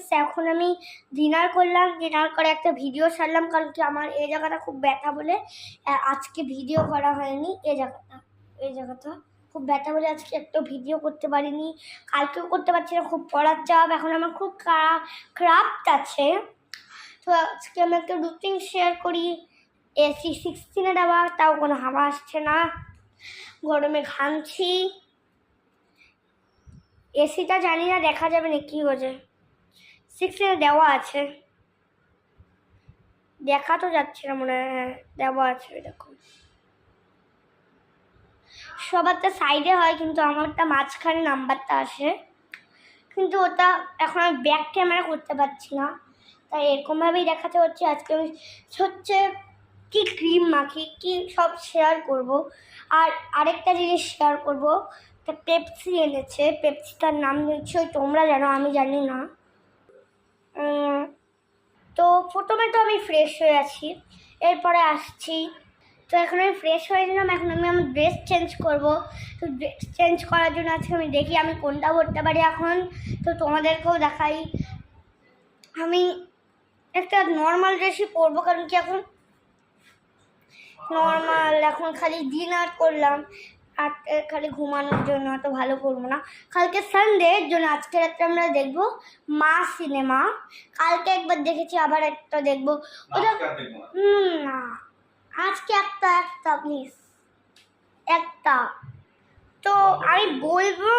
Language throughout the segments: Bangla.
ফ্রেন্ডস, এখন আমি ডিনার করলাম, ডিনার করে একটা ভিডিও ছাড়লাম, কারণ কি আমার এই জায়গাটা খুব ব্যথা বলে আজকে ভিডিও করা হয়নি। এই জায়গাটা খুব ব্যথা বলে আজকে একটা ভিডিও করতে পারিনি, কালকেও করতে পারছি না, খুব পড়ার চাপ, এখন আমার খুব ক্রাফট আছে। তো আজকে আমি একটা রুটিন শেয়ার করি। এসি 16-এ দেওয়া, তাও কোনো হাওয়া আসছে না, গরমে ঘামছি। এসিটা জানি না দেখা যাবে না কি হয়েছে, 16-এ দেওয়া আছে, দেখা তো যাচ্ছে না, মনে হয় দেওয়া আছে। দেখো সবারটা সাইডে হয়, কিন্তু আমারটা মাঝখানে নাম্বারটা আসে, কিন্তু ওটা এখন আমি ব্যাক ক্যামেরা করতে পারছি না, তাই এরকমভাবেই দেখাতে হচ্ছে। আজকে আমি হচ্ছে কি ক্রিম মাখি কি সব শেয়ার করব। আর আরেকটা জিনিস শেয়ার করব, একটা পেপসি এনেছে, পেপসিটার নাম নিশ্চয়ই তোমরা জানো, আমি জানি না। তো প্রথমে তো আমি ফ্রেশ হয়ে আছি, এরপরে আসছি। তো এখন আমি ফ্রেশ হয়ে গেলাম, এখন আমি আমার ড্রেস চেঞ্জ করব। তো ড্রেস চেঞ্জ করার জন্য আজকে আমি দেখি আমি কোনটা পরতে পারি এখন। তো তোমাদেরকেও দেখাই, আমি একটা নর্মাল ড্রেসই পরবো, কারণ কি এখন নর্মাল, এখন খালি ডিনার করলাম, আর খালি ঘুমানোর জন্য অত ভালো করবো না। কালকে সানডের জন্য আজকে রাত্রে আমরা দেখবো মা সিনেমা, কালকে একবার দেখেছি, আবার একটা দেখবো। ওটা না, আজকে একটা প্লিজ, একটা। তো আমি বলবো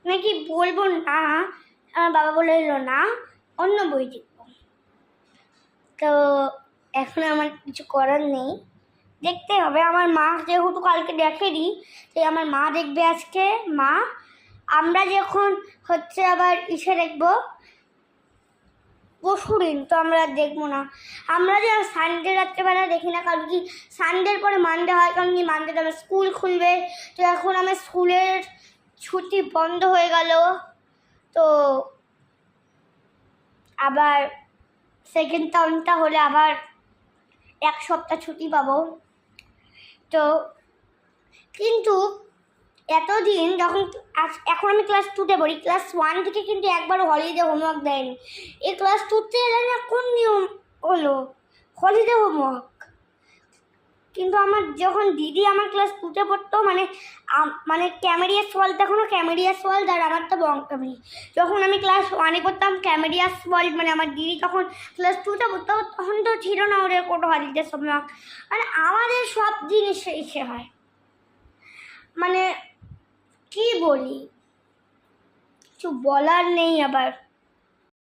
নাকি বলবো না, আমার বাবা বলে এলো না, অন্য বই দেখবো। তো এখন আমার কিছু করার নেই, দেখতে হবে। আমার মা যেহেতু কালকে দেখেনি, তাই আমার মা দেখবে আজকে। মা, আমরা যখন হচ্ছে আবার ইসে দেখবো পরশুদিন, তো আমরা দেখবো না, আমরা যে সানডে রাত্রেবেলা দেখি না, কারণ কি সানডের পরে মানডে হয়, কারণ কি মানডেতে আমার স্কুল খুলবে। তো এখন আমার স্কুলের ছুটি বন্ধ হয়ে গেল, তো আবার সেকেন্ড টার্মটা হলে আবার 1 সপ্তাহ ছুটি পাবো। তো কিন্তু এতদিন যখন এখন আমি ক্লাস 2-তে পড়ি, ক্লাস 1 থেকে কিন্তু একবারও হলিডে হোমওয়ার্ক দেয়নি। এই ক্লাস 2-তে এলে না কোন নিয়ম হলো হলিডে হোমওয়ার্ক। কিন্তু আমার যখন দিদি আমার ক্লাস 2-তে পড়তো, মানে ক্যামেরিয়াস ওয়ার্ল্ড, তখনও ক্যামেরিয়াস ওয়ার্ল্ড আর আমারটা বঙ্কামি। যখন আমি ক্লাস 1-এ পড়তাম ক্যামেরিয়াস ওয়ার্ল্ড, মানে আমার দিদি তখন ক্লাস 2-তে পড়তো, তখন তো ছিল না ওদের কোনো হলিডে হোমওয়ার্ক। মানে আমাদের সব জিনিস ইসে হয়, মানে কি বলি, কিছু বলার নেই। আবার